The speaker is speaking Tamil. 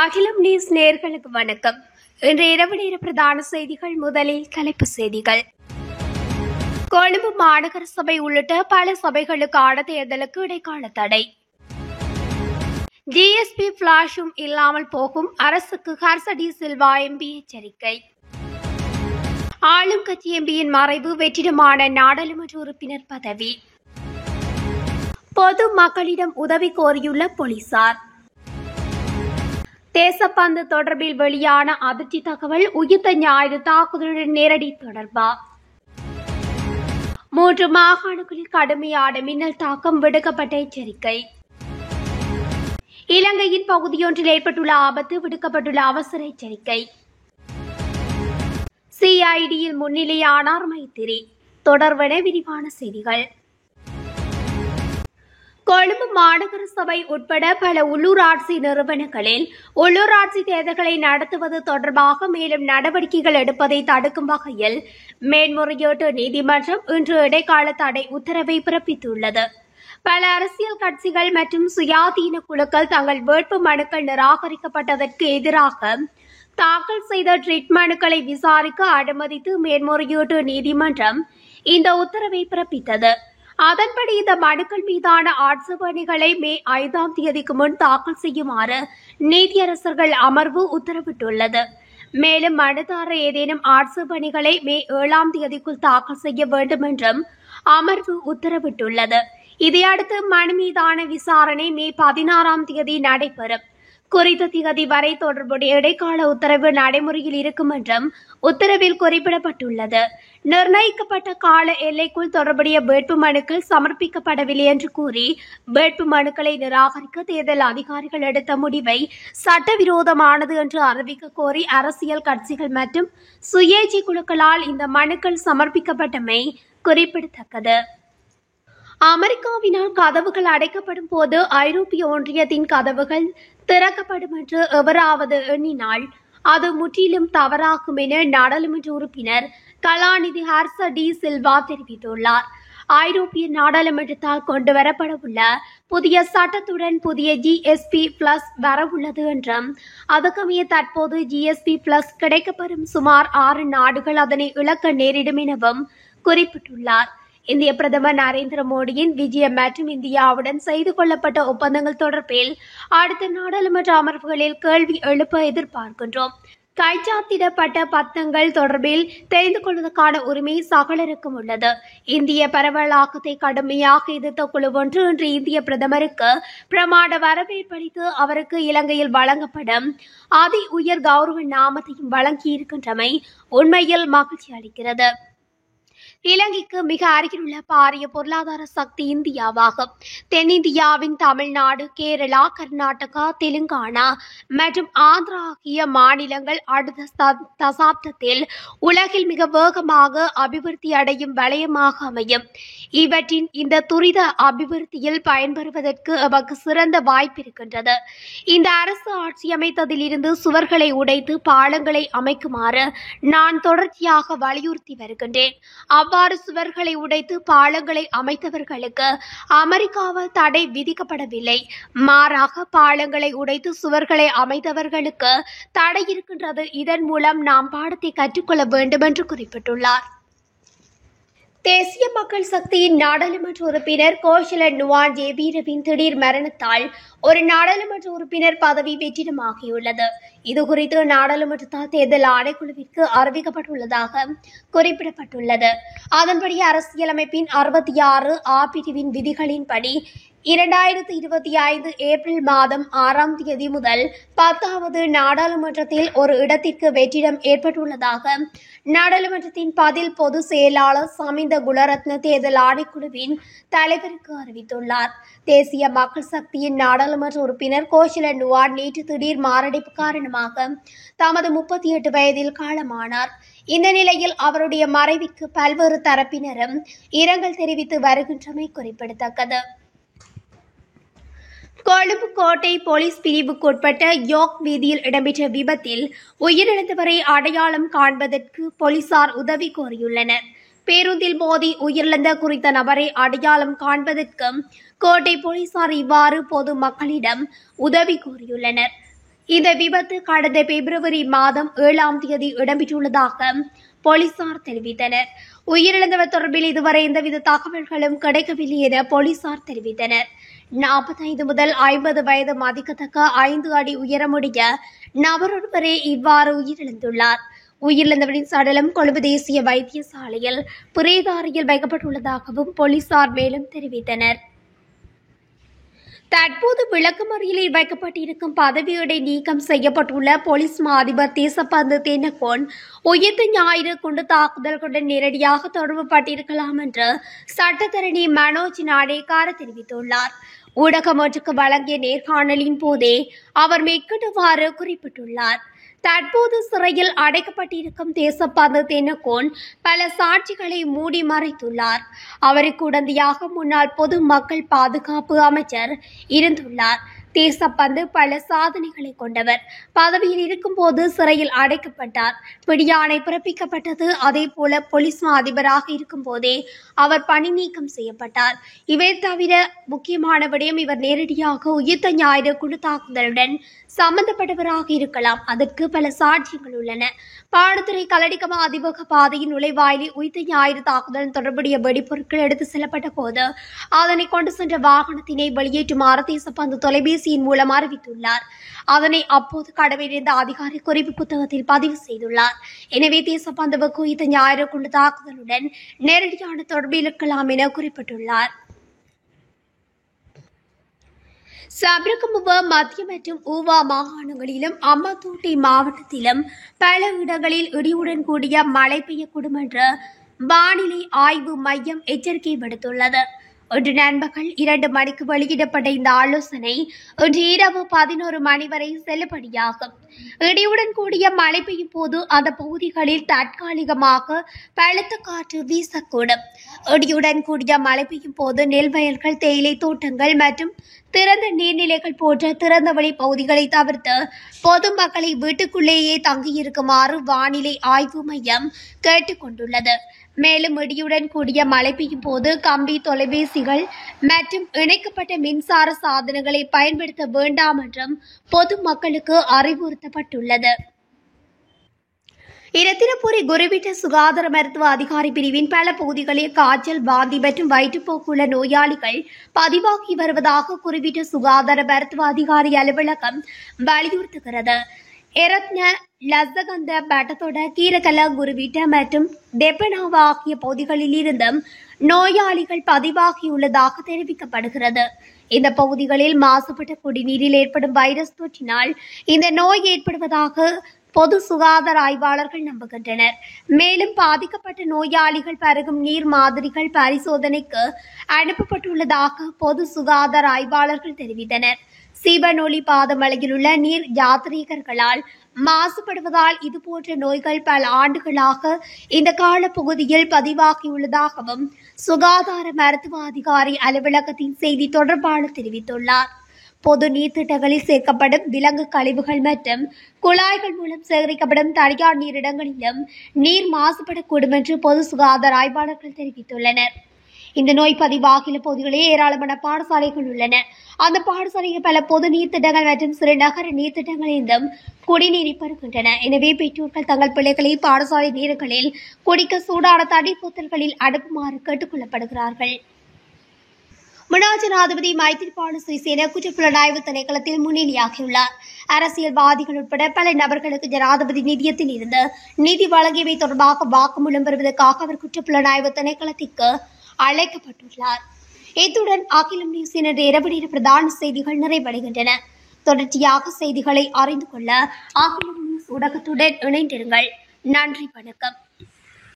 அகிலம் நியூஸ் நேயர்களுக்கு வணக்கம். இன்று இரவு நேர பிரதான செய்திகள். முதலில் தலைப்புச் செய்திகள். கொழும்பு மாநகர சபை உள்ளிட்ட பல சபைகளுக்கான தேர்தலுக்கு இடைக்கால தடை. ஜிஎஸ்பி பிளாஷும் இல்லாமல் போகும், அரசுக்கு ஹர்சடி சில்வா எம்பி எச்சரிக்கை. ஆளும் கட்சி எம்பியின் மறைவு வெற்றிடமான நாடாளுமன்ற உறுப்பினர் பதவி. பொது மக்களிடம் உதவி கோரியுள்ள போலீசார். தேசப்பந்து தொடர்பில் வெளியான அதிர்ச்சி தகவல். உயிர்த்த ஞாயிறு தாக்குதலுடன் நேரடி தொடர்பா? 3 மாகாணங்களில் கடுமையான மின்னல் தாக்கம், விடுக்கப்பட்ட எச்சரிக்கை. இலங்கையின் பகுதியொன்றில் ஏற்பட்டுள்ள ஆபத்து, விடுக்கப்பட்டுள்ள அவசர எச்சரிக்கை. சிஐடியில் முன்னிலையானார் மைத்திரி. தொடர்வன விரிவான செய்திகள். கொழும்பு மாநகர சபை உட்பட பல உள்ளூராட்சி நிறுவனங்களில் உள்ளூராட்சி தேர்தல்களை நடத்துவது தொடர்பாக மேலும் நடவடிக்கைகள் எடுப்பதை தடுக்கும் வகையில் மேன்முறையீட்டு நீதிமன்றம் இன்று இடைக்கால தடை உத்தரவை பிறப்பித்துள்ளது. பல அரசியல் கட்சிகள் மற்றும் சுயாதீன குழுக்கள் தங்கள் வேட்பு மனுக்கள் நிராகரிக்கப்பட்டதற்கு எதிராக தாக்கல் செய்த ரிட் மனுக்களை விசாரிக்க அனுமதித்து மேன்முறையீட்டு நீதிமன்றம் இந்த உத்தரவை பிறப்பித்தது. அதன்படி இந்த மனுக்கள் மீதான ஆட்சேபனைகளை மே 5ஆம் தேதிக்கு முன் தாக்கல் செய்யுமாறு நீதியரசர்கள் அமர்வு உத்தரவிட்டுள்ளது. மேலும் மனுதாரர் ஏதேனும் ஆட்சேபனைகளை மே 7ஆம் தேதிக்குள் தாக்கல் செய்ய வேண்டும் என்றும் அமர்வு உத்தரவிட்டுள்ளது. இதையடுத்து மனு மீதான விசாரணை மே 16ஆம் தேதி நடைபெறும். குறித்த திகதி வரை தொடர்புடைய இடைக்கால உத்தரவு நடைமுறையில் இருக்கும் என்றும் உத்தரவில் குறிப்பிடப்பட்டுள்ளது. நிர்ணயிக்கப்பட்ட கால எல்லைக்குள் தொடர்புடைய வேட்பு மனுக்கள் சமர்ப்பிக்கப்படவில்லை என்று கூறி வேட்பு மனுக்களை நிராகரிக்க தேர்தல் அதிகாரிகள் எடுத்த முடிவை சட்டவிரோதமானது என்று அறிவிக்க கோரி அரசியல் கட்சிகள் மற்றும் சுயேட்சை குழுக்களால் இந்த மனுக்கள் சமர்ப்பிக்கப்பட்டமை குறிப்பிடத்தக்கது. அமெரிக்காவினால் கதவுகள் அடைக்கப்படும் போது ஐரோப்பிய ஒன்றியத்தின் கதவுகள் திறக்கப்படும் என்று எவராவது எண்ணினால் அது முற்றிலும் தவறாகும் என நாடாளுமன்ற உறுப்பினர் கலாநிதி ஹர்சடி சில்வா தெரிவித்துள்ளார். ஐரோப்பிய நாடாளுமன்றத்தால் கொண்டுவரப்படவுள்ள புதிய சட்டத்துடன் புதிய ஜிஎஸ்பி பிளஸ் வரவுள்ளது என்றும் அதுக்கமைய தற்போது ஜிஎஸ்பி பிளஸ் கிடைக்கப்பெறும் சுமார் 6 நாடுகள் அதனை இழக்க நேரிடும் எனவும் குறிப்பிட்டுள்ளார். இந்திய பிரதமர் நரேந்திர மோடியின் விஜயம் மற்றும் இந்தியாவுடன் செய்து கொள்ளப்பட்ட ஒப்பந்தங்கள் தொடர்பில் அடுத்த நாடாளுமன்ற அமர்வுகளில் கேள்வி எழுப்ப எதிர்பார்க்கின்றோம். கைச்சாத்திடப்பட்ட பத்தங்கள் தொடர்பில் தெரிந்து கொள்வதற்கான உரிமை சகலருக்கும் உள்ளது. இந்திய பரவலாக்கத்தை கடுமையாக எதிர்த்த குழு ஒன்று இன்று இந்திய பிரதமருக்கு பிரமாண்ட வரவேற்பளித்து அவருக்கு இலங்கையில் வழங்கப்படும் அதி உயர் கௌரவ நாமத்தையும் வழங்கியிருக்கின்றமை உண்மையில் மகிழ்ச்சி அளிக்கிறது. இலங்கைக்கு மிக அருகிலுள்ள பாரிய பொருளாதார சக்தி இந்தியாவாகும். தென்னிந்தியாவின் தமிழ்நாடு, கேரளா, கர்நாடகா, தெலுங்கானா மற்றும் ஆந்திரா ஆகிய மாநிலங்கள் அடுத்த தசாப்தத்தில் உலகில் மிக வேகமாக அபிவிருத்தி அடையும் வலயமாக அமையும். இவற்றின் இந்த துரித அபிவிருத்தியில் பயன்பெறுவதற்கு எமக்கு சிறந்த வாய்ப்பு இருக்கின்றது. இந்த அரசு ஆட்சி அமைத்ததில் இருந்து சுவர்களை உடைத்து பாலங்களை அமைக்குமாறு நான் தொடர்ச்சியாக வலியுறுத்தி வருகின்றேன். அவ்வாறு சுவர்களை உடைத்து பாலங்களை அமைத்தவர்களுக்கு அமெரிக்காவால் தடை விதிக்கப்படவில்லை. மாறாக பாலங்களை உடைத்து சுவர்களை அமைத்தவர்களுக்கு தடை இருக்கின்றது. இதன் மூலம் நாம் பாடத்தை கற்றுக்கொள்ள வேண்டும் என்று குறிப்பிட்டுள்ளார். தேசிய மக்கள் சக்தியின் நாடாளுமன்ற உறுப்பினர் கோஷல நுவான் ஜேபீரவின் திடீர் மரணத்தால் ஒரு நாடாளுமன்ற உறுப்பினர் பதவி வெற்றிடமாகியுள்ளது. இதுகுறித்து நாடாளுமன்றத்தால் தேர்தல் ஆணைக்குழுவிற்கு அறிவிக்கப்பட்டுள்ளதாக குறிப்பிடப்பட்டுள்ளது. அதன்படி அரசியலமைப்பின் 66 பிரிவின் விதிகளின்படி 2025 ஏப்ரல் மாதம் 6ஆம் தேதி முதல் 10வது நாடாளுமன்றத்தில் ஒரு இடத்திற்கு வெற்றிடம் ஏற்பட்டுள்ளதாக நாடாளுமன்றத்தின் பதில் பொதுச் செயலாளர் சமிந்த குலரத்ன தேர்தல் ஆணைக்குழுவின் தலைவருக்கு அறிவித்துள்ளார். தேசிய மக்கள் சக்தியின் நாடாளுமன்ற உறுப்பினர் கோஷல நுவான் நேற்று திடீர் மாரடைப்பு காரணமாக தமது 38 வயதில் காலமானார். இந்த நிலையில் அவருடைய மறைவிற்கு பல்வேறு தரப்பினரும் இரங்கல் தெரிவித்து வருகின்றமை குறிப்பிடத்தக்கது. கொழும்பு கோட்டை போலீஸ் பிரிவுக்குட்பட்ட யோக் வீதியில் இடம்பெற்ற விபத்தில் உயிரிழந்தவரை அடையாளம் காண்பதற்கு போலீசார் உதவி கோரியுள்ளனர். பேருந்தில் மோதி உயிரிழந்த குறித்த நபரை அடையாளம் காண்பதற்கு கோட்டை போலீசார் இவ்வாறு பொது மக்களிடம் உதவி கோரியுள்ளனர். இந்த விபத்து கடந்த பிப்ரவரி மாதம் 7ஆம் தேதி இடம்பெற்றுள்ளதாக போலீசார் தெரிவித்தனர். உயிரிழந்தவர் தொடர்பில் இதுவரை எந்தவித தகவல்களும் கிடைக்கவில்லை என போலீசார் தெரிவித்தனர். 45 முதல் 50 வயது மதிக்கத்தக்க 5 அடி உயரமுடைய நபரொருவரே இவ்வாறு உயிரிழந்துள்ளார். உயிரிழந்தவரின் சடலம் கொழும்பு தேசிய வைத்தியசாலையில் பிரேத அறையில் வைக்கப்பட்டுள்ளதாகவும் போலீசார் மேலும் தெரிவித்தனர். தற்போது விளக்கமறியலில் வைக்கப்பட்டிருக்கும் பதவியிடை நீக்கம் செய்யப்பட்டுள்ள போலீஸ் மா அதிபர் தேசப்பந்து தென்னகோன் உயிர்த்த ஞாயிறு குண்டு தாக்குதல்களுடன் நேரடியாக தொடர்புபட்டிருக்கலாம் என்று சட்டத்தரணி மனோஜ் நாடேகார தெரிவித்துள்ளார். ஊடகம் ஒன்றுக்கு வழங்கிய நேர்காணலின் போதே அவர் மேற்கொண்டவாறு குறிப்பிட்டுள்ளார். தற்போது சிறையில் அடைக்கப்பட்டிருக்கும் தேசப்பந்து தென்னகோன் பல சாட்சிகளை மூடி மறைத்துள்ளார். அவருக்கு உடந்தையாக முன்னாள் பொது மக்கள் பாதுகாப்பு அமைச்சர் இருந்துள்ளார். தேசப்பந்து பல சாதனைகளை கொண்டவர். பதவியில் இருக்கும்போது சிறையில் அடைக்கப்பட்டார். பிடியாணை பிறப்பிக்கப்பட்டது. அதேபோல போலீஸ் மா அதிபராக இருக்கும் போதே அவர் பணி நீக்கம் செய்யப்பட்டார். இவை தவிர முக்கியமான விடயம், இவர் நேரடியாக உயிர்த்த ஞாயிறு குண்டு தாக்குதலுடன் சம்பந்தப்பட்டவராக இருக்கலாம். அதற்கு பல சாட்சியங்கள் உள்ளன. பாடத்துறை கலடிகம அதிவேக பாதையின் நுழைவாயிலில் உயிர்த்த ஞாயிறு தாக்குதல் தொடர்புடைய வெடிப்பொருட்கள் எடுத்து செல்லப்பட்ட போது அதனை கொண்டு சென்ற வாகனத்தினை வெளியேற்றுமாறு தேசப்பந்து தொலைபேசியின் மூலம் அறிவித்துள்ளார். அதனை அப்போது கடமையிருந்த அதிகாரி குறிப்பு புத்தகத்தில் பதிவு செய்துள்ளார். எனவே தேசப்பந்துவுக்கு உயிர்த்த ஞாயிறு குண்டு தாக்குதலுடன் நேரடியான தொடர்பில் இருக்கலாம் என குறிப்பிட்டுள்ளார். சப்ரகமுவ மத்திய மற்றும் ஊவா மாகாணங்களிலும் அம்பாந்தோட்டை மாவட்டத்திலும் பல இடங்களில் இடியுடன் கூடிய மழை பெய்யக்கூடும் என்று வானிலை ஆய்வு மையம் எச்சரிக்கை விடுத்துள்ளது. இன்று நண்பகல் 2 மணிக்கு வெளியிடப்பட்ட இந்த ஆலோசனை இன்று இரவு 11 மணி வரை செல்லுபடியாகும். இடியுடன் கூடிய மழை பெய்யும் போது அந்த பகுதிகளில் தற்காலிகமாக பலத்த காற்று வீசக்கூடும். இடியுடன் கூடிய மழை பெய்யும் போது நெல் வயல்கள், தேயிலை தோட்டங்கள் மற்றும் திறந்த நீர்நிலைகள் போன்ற திறந்தவெளி பகுதிகளை தவிர்த்து பொதுமக்களை வீட்டுக்குள்ளேயே தங்கியிருக்குமாறு வானிலை ஆய்வு மையம் கேட்டுக் கொண்டுள்ளது. மேலும் இடியுடன் கூடிய மழை பெய்யும் போது கம்பி, தொலைபேசிகள் மற்றும் இணைக்கப்பட்ட மின்சார சாதனங்களை பயன்படுத்த வேண்டாம் என்றும் பொதுமக்களுக்கு அறிவுறுத்தப்பட்டுள்ளது. இரத்தினபுரி குருவிட்ட சுகாதார மருத்துவ அதிகாரி பிரிவின் பல பகுதிகளில் காய்ச்சல், வாந்தி மற்றும் வயிற்றுப்போக்குள்ள நோயாளிகள் பதிவாகி வருவதாக குருவிட்ட சுகாதார மருத்துவ அதிகாரி அலுவலகம் வலியுறுத்துகிறது. எரத்ன, லசகந்த, பட்டத்தொட, கீரகல, குருவிட்ட மற்றும் தெப்பனாவா ஆகிய பகுதிகளில் இருந்தும் நோயாளிகள் பதிவாகியுள்ளதாக தெரிவிக்கப்படுகிறது. இந்த பகுதிகளில் மாசுபட்ட குடிநீரில் ஏற்படும் வைரஸ் தொற்றினால் இந்த நோய் ஏற்படுவதாக பொது சுகாதார ஆய்வாளர்கள் நம்புகின்றனர். மேலும் பாதிக்கப்பட்ட நோயாளிகள் பருகும் நீர் மாதிரிகள் பரிசோதனைக்கு அனுப்பப்பட்டுள்ளதாக பொது சுகாதார ஆய்வாளர்கள் தெரிவித்தனர். சீவனொலி பாதமலையில் உள்ள நீர் யாத்ரீகர்களால் மாசுபடுவதால் இதுபோன்ற நோய்கள் பல ஆண்டுகளாக இந்த காலப்பகுதியில் பதிவாகியுள்ளதாகவும் சுகாதார மருத்துவ அதிகாரி அலுவலகத்தின் செய்தி தொடர்பாளர் தெரிவித்துள்ளார். பொது நீர்த்திட்டங்களில் சேர்க்கப்படும் விலங்கு கழிவுகள் மற்றும் குழாய்கள் மூலம் சேகரிக்கப்படும் தனியார் நீரிடங்களிலும் நீர் மாசுபடக்கூடும் என்று பொது சுகாதார ஆய்வாளர்கள் தெரிவித்துள்ளனர். இந்த நோய் பதிவாகியுள்ள பகுதிகளில் ஏராளமான பாடசாலைகள் உள்ளன. அந்த பாடசாலையில் பல பொது நீர்த்திட்டங்கள் மற்றும் சிறு நகர நீர்த்திட்டங்களிலும் குடிநீர் பெறுகின்றன. எனவே பெற்றோர்கள் தங்கள் பிள்ளைகளை பாடசாலை நீர்களில் குடிக்க சூடான தண்ணீர் போத்தல்களில் அனுப்புமாறு கேட்டுக் கொள்ளப்படுகிறார்கள். முன்னாள் ஜனாதிபதி மைத்திரிபால சிறிசேன குற்றப்புலனாய்வு திணைக்களத்தில் முன்னிலையாகியுள்ளார். அரசியல்வாதிகள் உட்பட பல நபர்களுக்கு ஜனாதிபதி நிதியத்தில் இருந்து நிதி வழங்கியவை தொடர்பாக வாக்குமூலம் பெறுவதற்காக அவர் குற்றப்புலனாய்வு திணைக்களத்திற்கு அழைக்கப்பட்டுள்ளார். இத்துடன் அகிலம் நியூஸின் இரவு நேர பிரதான செய்திகள் நிறைவடைகின்றன. தொடர்ச்சியாக செய்திகளை அறிந்து கொள்ள அகிலம் நியூஸ் ஊடகத்துடன் இணைந்திருங்கள். நன்றி, வணக்கம்.